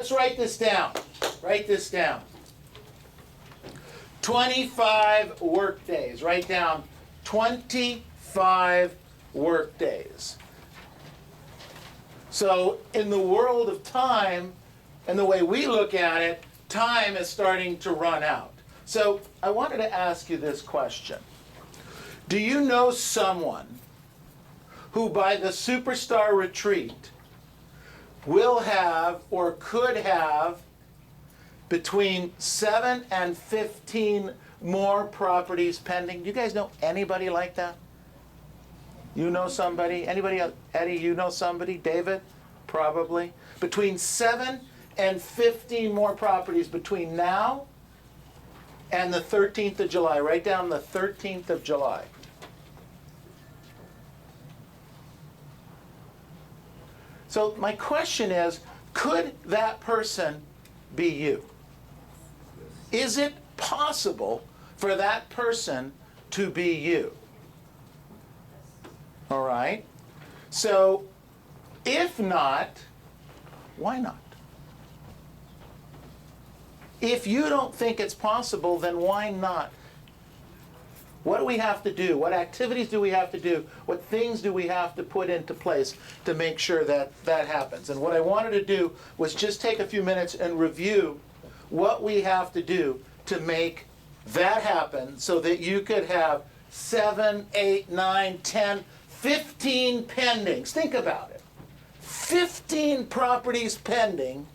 Let's write this down. Write this down. 25 work days. Write down 25 work days. So in the world of time and the way we look at it, time is starting to run out. So I wanted to ask you this question. Do you know someone who by the Superstar Retreat will have or could have between 7 and 15 more properties pending? You guys know anybody like that? You know somebody? Anybody else? Eddie, you know somebody? David? Probably. Between 7 and 15 more properties between now and the 13th of July. Write down the 13th of July. So my question is, could that person be you? Is it possible for that person to be you? All right? So if not, why not? If you don't think it's possible, then why not? What do we have to do? What activities do we have to do? What things do we have to put into place to make sure that that happens? And what I wanted to do was just take a few minutes and review what we have to do to make that happen so that you could have 7, 8, 9, 10, 15 pendings. Think about it. 15 properties pending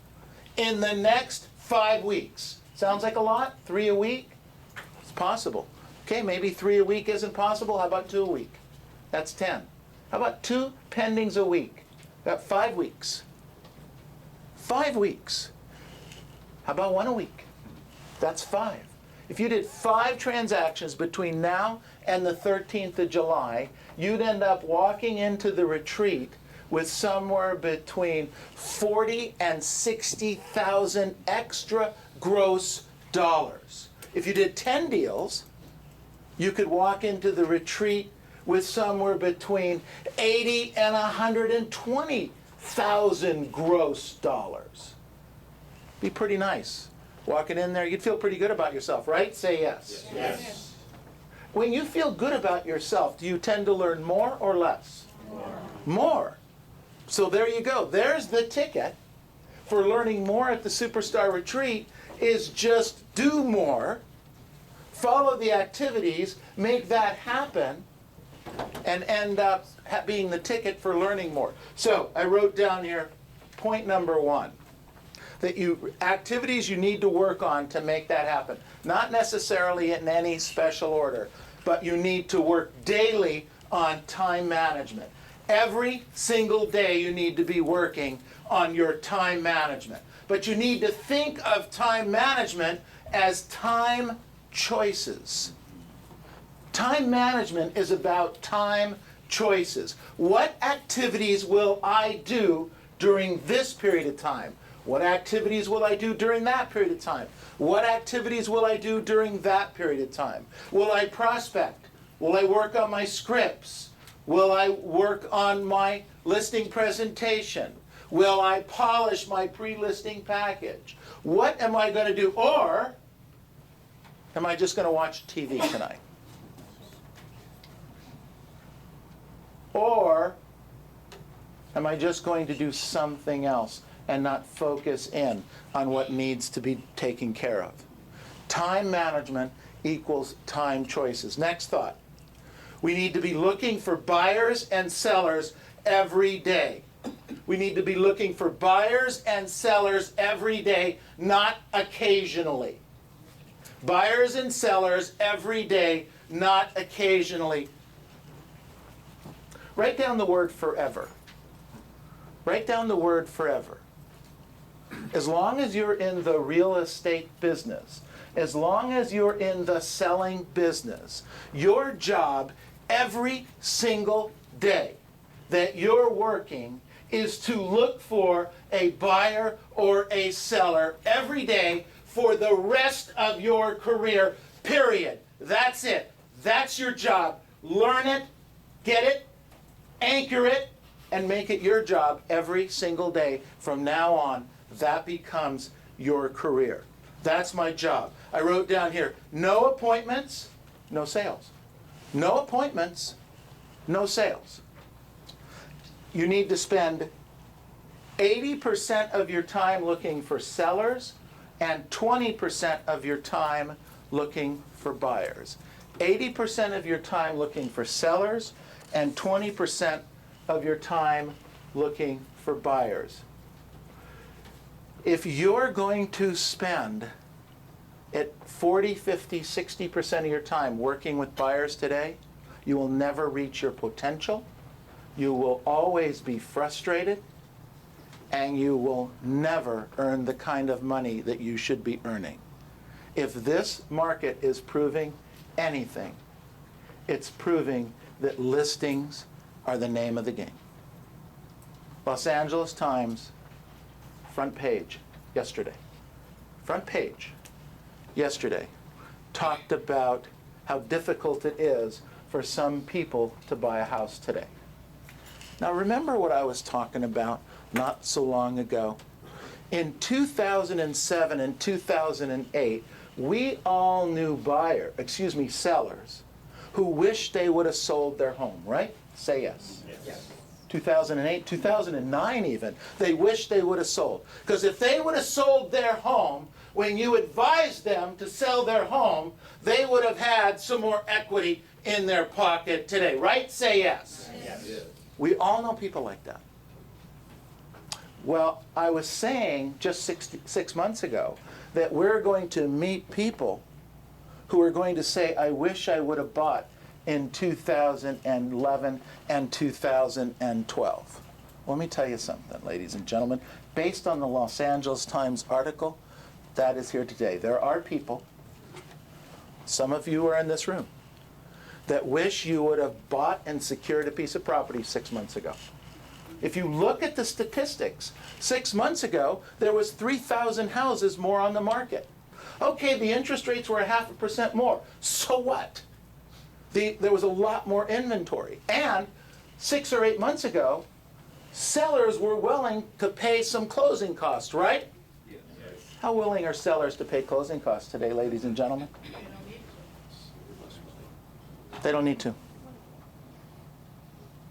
in the next 5 weeks. Sounds like a lot? 3 a week? It's possible. Okay, maybe 3 a week isn't possible. How about 2 a week? That's 10. How about 2 pendings a week? Got 5 weeks. 5 weeks. How about 1 a week? That's 5. If you did 5 transactions between now and the 13th of July, you'd end up walking into the retreat with somewhere between 40 and 60,000 extra gross dollars. If you did 10 deals, you could walk into the retreat with somewhere between 80 and 120,000 gross dollars. Be pretty nice. Walking in there, you'd feel pretty good about yourself, right? Say yes. Yes. When you feel good about yourself, do you tend to learn more or less? More. More. So there you go. There's the ticket for learning more at the Superstar Retreat, is just do more, follow the activities, make that happen, and end up being the ticket for learning more. So I wrote down here point number 1. That activities you need to work on to make that happen. Not necessarily in any special order, but you need to work daily on time management. Every single day you need to be working on your time management. But you need to think of time management as time choices. Time management is about time choices. What activities will I do during this period of time? What activities will I do during that period of time? What activities will I do during that period of time? Will I prospect? Will I work on my scripts? Will I work on my listing presentation? Will I polish my pre-listing package? What am I going to do? Or am I just going to watch TV tonight? Or am I just going to do something else and not focus in on what needs to be taken care of? Time management equals time choices. Next thought. We need to be looking for buyers and sellers every day. We need to be looking for buyers and sellers every day, not occasionally. Buyers and sellers every day, not occasionally. Write down the word forever. Write down the word forever. As long as you're in the real estate business, as long as you're in the selling business, your job every single day that you're working is to look for a buyer or a seller every day for the rest of your career, period. That's it. That's your job. Learn it, get it, anchor it, and make it your job every single day from now on. that becomes your career. That's my job. I wrote down here, no appointments, no sales. No appointments, no sales. You need to spend 80% of your time looking for sellers and 20% of your time looking for buyers. 80% of your time looking for sellers and 20% of your time looking for buyers. If you're going to spend at 40, 50, 60% of your time working with buyers today, you will never reach your potential. You will always be frustrated, and you will never earn the kind of money that you should be earning. If this market is proving anything, it's proving that listings are the name of the game. Los Angeles Times, front page yesterday. Front page yesterday talked about how difficult it is for some people to buy a house today. Now remember what I was talking about not so long ago. In 2007 and 2008, we all knew sellers who wished they would have sold their home, right? Say yes. Yes. 2008, 2009 even, they wished they would have sold. Because if they would have sold their home, when you advised them to sell their home, they would have had some more equity in their pocket today, right? Say yes. Yes. We all know people like that. Well, I was saying just 6 months ago that we're going to meet people who are going to say, I wish I would have bought in 2011 and 2012. Let me tell you something, ladies and gentlemen. Based on the Los Angeles Times article, that is here today. There are people, some of you are in this room, that wish you would have bought and secured a piece of property 6 months ago. If you look at the statistics, 6 months ago, there was 3,000 houses more on the market. Okay, the interest rates were 0.5% more. So what? There was a lot more inventory. And 6 or 8 months ago, sellers were willing to pay some closing costs, right? Yes. How willing are sellers to pay closing costs today, ladies and gentlemen? They don't need to.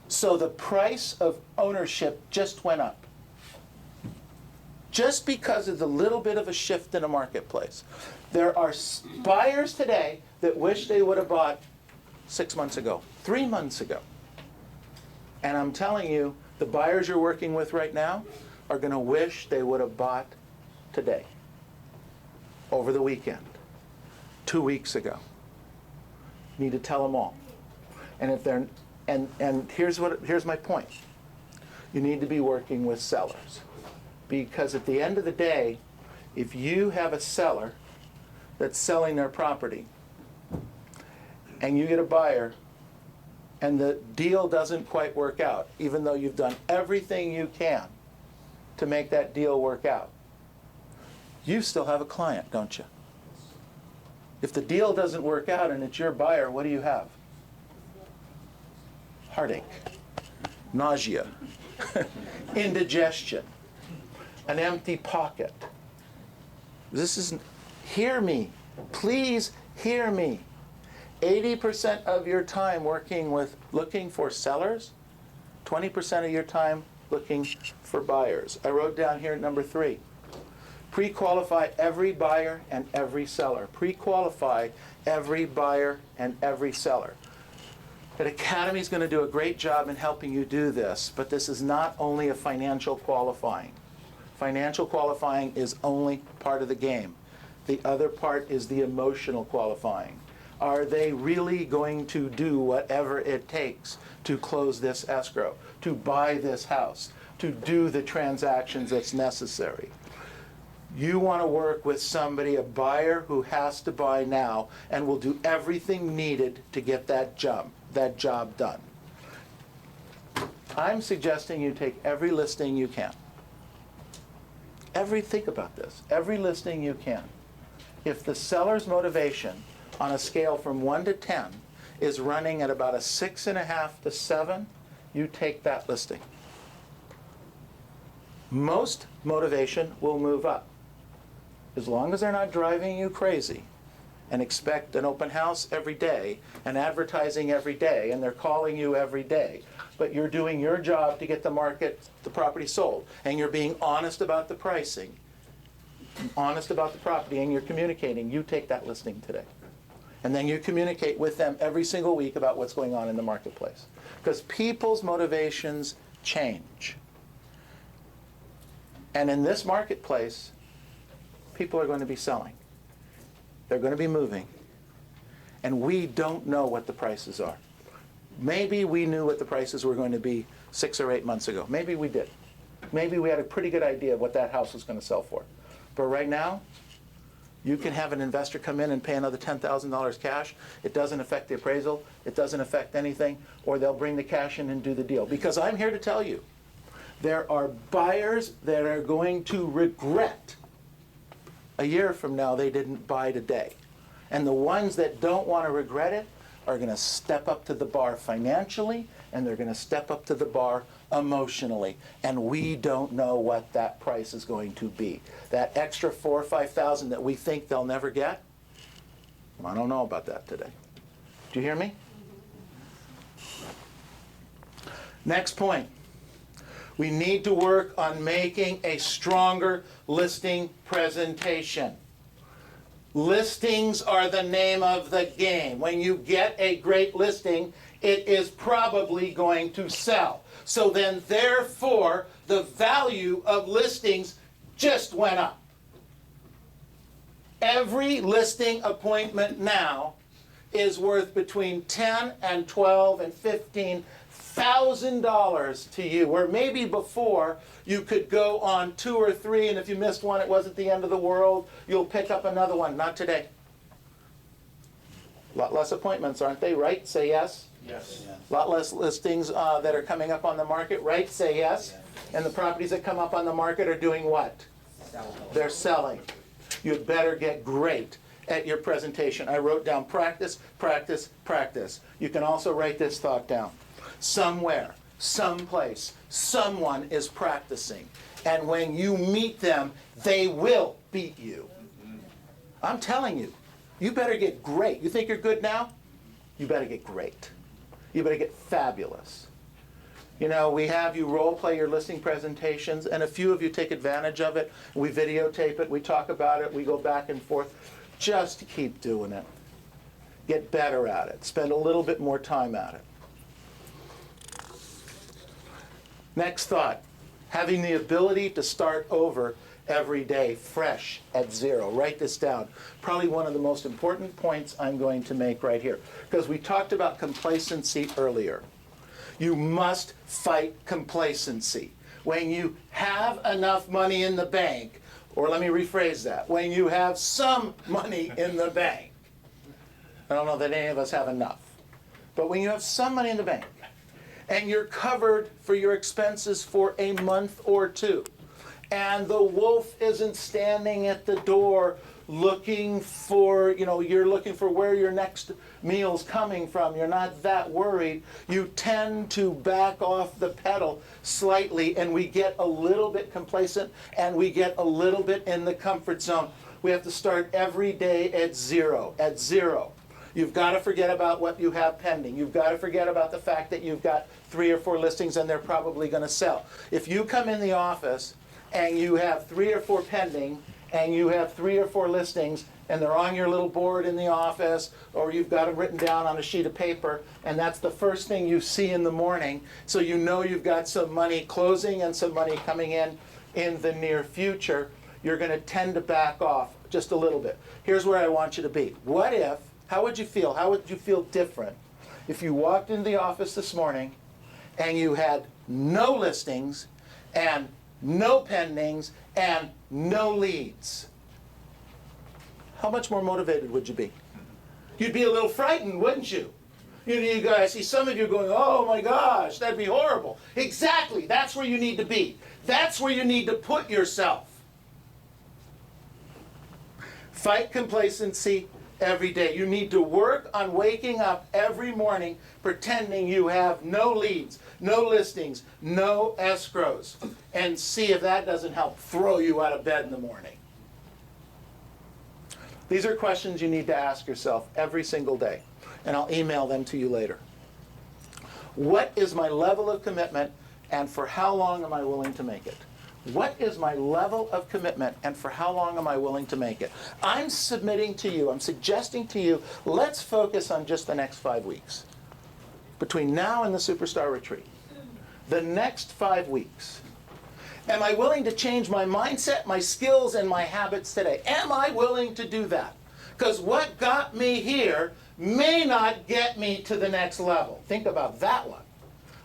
So the price of ownership just went up. Just because of the little bit of a shift in the marketplace. There are buyers today that wish they would have bought 6 months ago, 3 months ago. And I'm telling you, the buyers you're working with right now are going to wish they would have bought today, over the weekend, 2 weeks ago. You need to tell them all. And if they're and here's my point. You need to be working with sellers. Because at the end of the day, if you have a seller that's selling their property and you get a buyer and the deal doesn't quite work out, even though you've done everything you can to make that deal work out, you still have a client, don't you? If the deal doesn't work out and it's your buyer, what do you have? Heartache, nausea, indigestion, an empty pocket. This isn't, hear me, please hear me. 80% of your time looking for sellers, 20% of your time looking for buyers. I wrote down here number 3. Pre-qualify every buyer and every seller. Pre-qualify every buyer and every seller. That Academy is going to do a great job in helping you do this, but this is not only a financial qualifying. Financial qualifying is only part of the game. The other part is the emotional qualifying. Are they really going to do whatever it takes to close this escrow, to buy this house, to do the transactions that's necessary? You want to work with somebody, a buyer who has to buy now and will do everything needed to get that job done. I'm suggesting you take every listing you can. Think about this. Every listing you can. If the seller's motivation on a scale from 1 to 10 is running at about a 6.5 to 7, you take that listing. most motivation will move up. As long as they're not driving you crazy and expect an open house every day and advertising every day and they're calling you every day, but you're doing your job to get the property sold, and you're being honest about the pricing, honest about the property, and you're communicating, you take that listing today. And then you communicate with them every single week about what's going on in the marketplace. Because people's motivations change. And in this marketplace, people are going to be selling. They're going to be moving. And we don't know what the prices are. Maybe we knew what the prices were going to be 6 or 8 months ago. Maybe we did. Maybe we had a pretty good idea of what that house was going to sell for. But right now, you can have an investor come in and pay another $10,000 cash. It doesn't affect the appraisal. It doesn't affect anything. Or they'll bring the cash in and do the deal. Because I'm here to tell you, there are buyers that are going to regret a year from now they didn't buy today. And the ones that don't want to regret it are going to step up to the bar financially, and they're going to step up to the bar emotionally. And we don't know what that price is going to be. That extra $4,000 or $5,000 that we think they'll never get, I don't know about that today. Do you hear me? Next point. We need to work on making a stronger listing presentation. Listings are the name of the game. When you get a great listing, it is probably going to sell. So then, therefore, the value of listings just went up. Every listing appointment now is worth between $10,000 and $12,000 and $15,000 to you, where maybe before you could go on 2 or 3, and if you missed one, it wasn't the end of the world. You'll pick up another one. Not today. A lot less appointments, aren't they? Right? Say yes. Yes. A lot less listings that are coming up on the market, right? Say yes. And the properties that come up on the market are doing what? They're selling. You'd better get great at your presentation. I wrote down practice, practice, practice. You can also write this thought down. Somewhere, someplace, someone is practicing. And when you meet them, they will beat you. I'm telling you, you better get great. You think you're good now? You better get great. You better get fabulous. You know, we have you role play your listing presentations, and a few of you take advantage of it. We videotape it, we talk about it, we go back and forth. Just keep doing it. Get better at it. Spend a little bit more time at it. Next thought, having the ability to start over every day, fresh at zero. Write this down. Probably one of the most important points I'm going to make right here. Because we talked about complacency earlier. You must fight complacency. When you have enough money in the bank, or let me rephrase that, when you have some money in the bank, I don't know that any of us have enough, but when you have some money in the bank, and you're covered for your expenses for a month or two, and the wolf isn't standing at the door looking for, you're looking for where your next meal's coming from, you're not that worried, you tend to back off the pedal slightly, and we get a little bit complacent, and we get a little bit in the comfort zone. We have to start every day at zero, You've got to forget about what you have pending. You've got to forget about the fact that you've got 3 or 4 listings and they're probably going to sell. If you come in the office and you have 3 or 4 pending, and you have 3 or 4 listings, and they're on your little board in the office, or you've got them written down on a sheet of paper, and that's the first thing you see in the morning, so you know you've got some money closing and some money coming in the near future, you're going to tend to back off just a little bit. Here's where I want you to be. What if, how would you feel? How would you feel different if you walked into the office this morning and you had no listings and no pendings, and no leads? How much more motivated would you be? You'd be a little frightened, wouldn't you? You guys see some of you going, oh my gosh, that'd be horrible. Exactly, that's where you need to be. That's where you need to put yourself. Fight complacency every day. You need to work on waking up every morning pretending you have no leads, no listings, no escrows, and see if that doesn't help throw you out of bed in the morning. These are questions you need to ask yourself every single day, and I'll email them to you later. What is my level of commitment, and for how long am I willing to make it? What is my level of commitment, and for how long am I willing to make it? I'm submitting to you, I'm suggesting to you, let's focus on just the next 5 weeks. Between now and the Superstar Retreat. The next 5 weeks. Am I willing to change my mindset, my skills, and my habits today? Am I willing to do that? Because what got me here may not get me to the next level. Think about that one.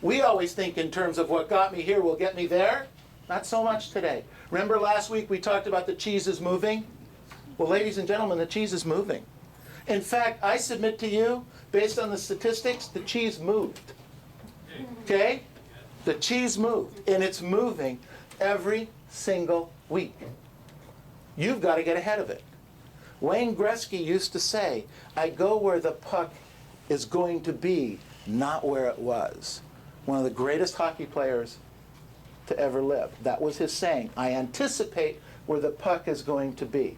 We always think in terms of what got me here will get me there. Not so much today. Remember last week we talked about the cheese is moving? Well, ladies and gentlemen, the cheese is moving. In fact, I submit to you, based on the statistics, the cheese moved. Okay? The cheese moved, and it's moving every single week. You've got to get ahead of it. Wayne Gretzky used to say, I go where the puck is going to be, not where it was. One of the greatest hockey players to ever live. That was his saying. I anticipate where the puck is going to be.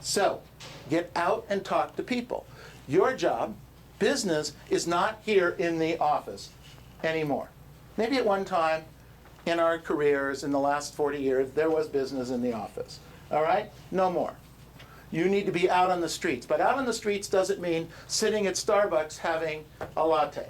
So, get out and talk to people. Your job, business, is not here in the office anymore. Maybe at one time in our careers in the last 40 years, there was business in the office. All right? No more. You need to be out on the streets. But out on the streets doesn't mean sitting at Starbucks having a latte.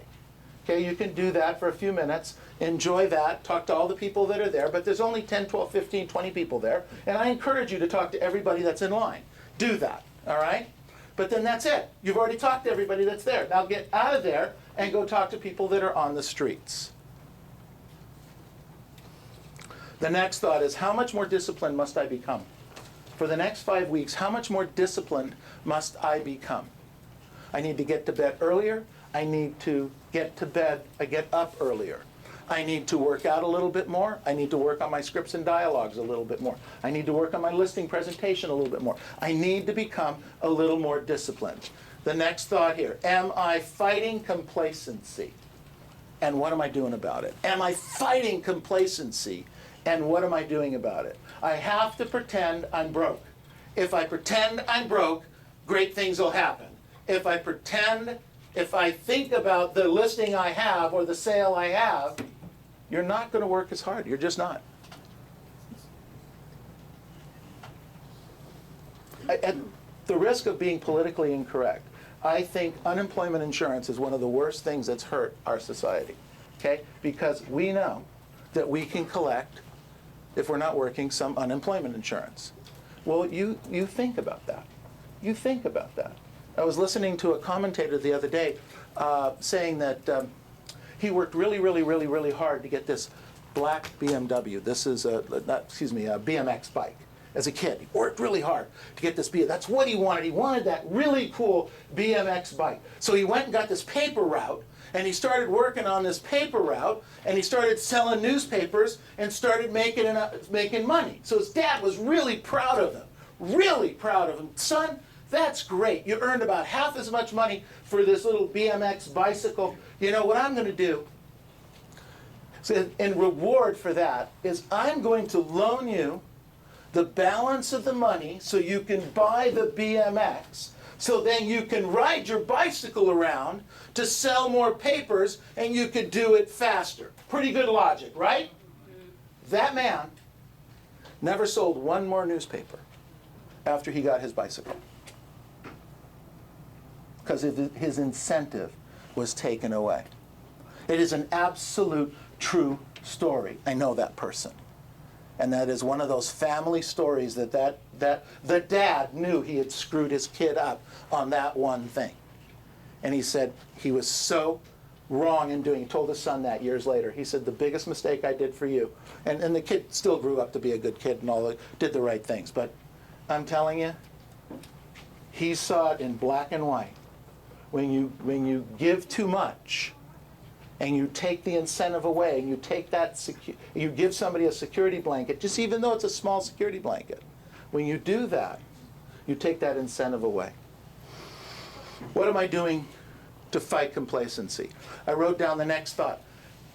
Okay, you can do that for a few minutes, enjoy that, talk to all the people that are there, but there's only 10, 12, 15, 20 people there, and I encourage you to talk to everybody that's in line. Do that, all right? But then that's it. You've already talked to everybody that's there. Now get out of there and go talk to people that are on the streets. The next thought is, how much more disciplined must I become? For the next 5 weeks, how much more disciplined must I become? I need to get to bed earlier. I need to get up earlier. I need to work out a little bit more. I need to work on my scripts and dialogues a little bit more. I need to work on my listing presentation a little bit more. I need to become a little more disciplined. The next thought here, am I fighting complacency? And what am I doing about it? Am I fighting complacency? And what am I doing about it? I have to pretend I'm broke. If I pretend I'm broke, great things will happen. If I think about the listing I have or the sale I have, you're not going to work as hard. You're just not. At the risk of being politically incorrect, I think unemployment insurance is one of the worst things that's hurt our society. Okay? Because we know that we can collect, if we're not working, some unemployment insurance. Well, you think about that. You think about that. I was listening to a commentator the other day saying that he worked really hard to get this black BMW. This is a BMX bike. As a kid, he worked really hard to get this BMX. That's what he wanted. He wanted that really cool BMX bike. So he went and got this paper route, and he started working on this paper route, and he started selling newspapers and started making money. So his dad was really proud of him. Really proud of him. Son, that's great. You earned about half as much money for this little BMX bicycle. You know what I'm going to do? So in reward for that is I'm going to loan you the balance of the money so you can buy the BMX. So then you can ride your bicycle around to sell more papers and you could do it faster. Pretty good logic, right? That man never sold one more newspaper after he got his bicycle. Because his incentive was taken away. It is an absolute true story. I know that person. And that is one of those family stories that the dad knew he had screwed his kid up on that one thing. And he said he was so wrong in doing. He told his son that years later. He said, the biggest mistake I did for you. And the kid still grew up to be a good kid and all, did the right things. But I'm telling you, he saw it in black and white. When you give too much, and you take the incentive away, and you take that you give somebody a security blanket, just even though it's a small security blanket. When you do that, you take that incentive away. What am I doing to fight complacency? I wrote down the next thought.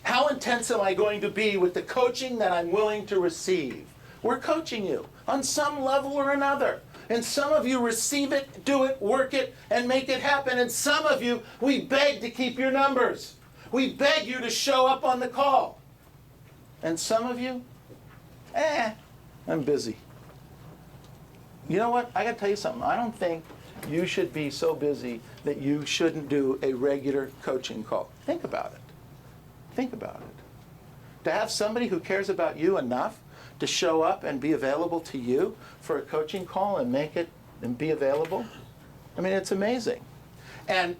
How intense am I going to be with the coaching that I'm willing to receive? We're coaching you on some level or another. And some of you receive it, do it, work it, and make it happen. And some of you, we beg to keep your numbers. We beg you to show up on the call. And some of you, I'm busy. You know what? I got to tell you something. I don't think you should be so busy that you shouldn't do a regular coaching call. Think about it. Think about it. To have somebody who cares about you enough to show up and be available to you for a coaching call and make it and be available, I mean, it's amazing. And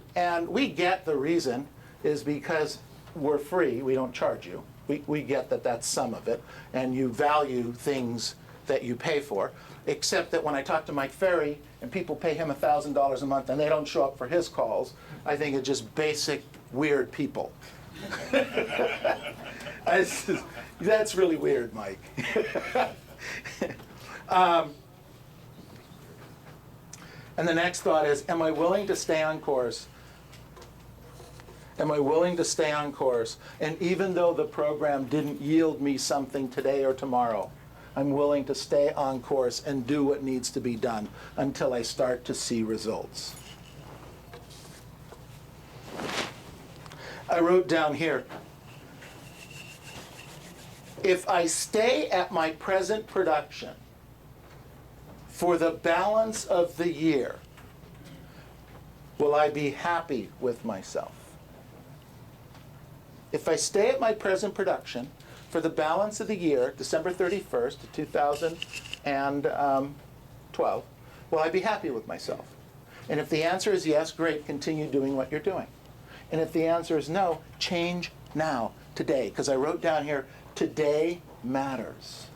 we get the reason is because we're free. We don't charge you. We get that that's some of it, and you value things that you pay for, except that when I talk to Mike Ferry and people pay him $1,000 a month and they don't show up for his calls, I think it's just basic weird people. That's really weird, Mike. And the next thought is, am I willing to stay on course? Am I willing to stay on course? And even though the program didn't yield me something today or tomorrow, I'm willing to stay on course and do what needs to be done until I start to see results. I wrote down here, if I stay at my present production for the balance of the year, will I be happy with myself? If I stay at my present production for the balance of the year, December 31st, 2012, will I be happy with myself? And if the answer is yes, great, continue doing what you're doing. And if the answer is no, change now, today. Because I wrote down here, today matters.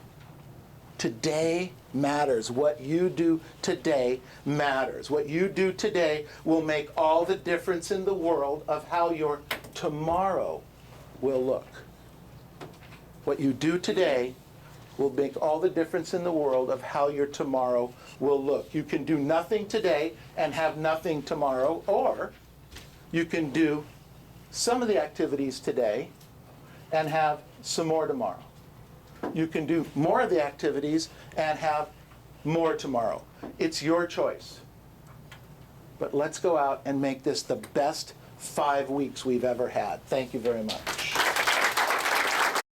Today matters. What you do today matters. What you do today will make all the difference in the world of how your tomorrow will look. What you do today will make all the difference in the world of how your tomorrow will look. You can do nothing today and have nothing tomorrow, or you can do some of the activities today and have some more tomorrow. You can do more of the activities and have more tomorrow. It's your choice. But let's go out and make this the best 5 weeks we've ever had. Thank you very much.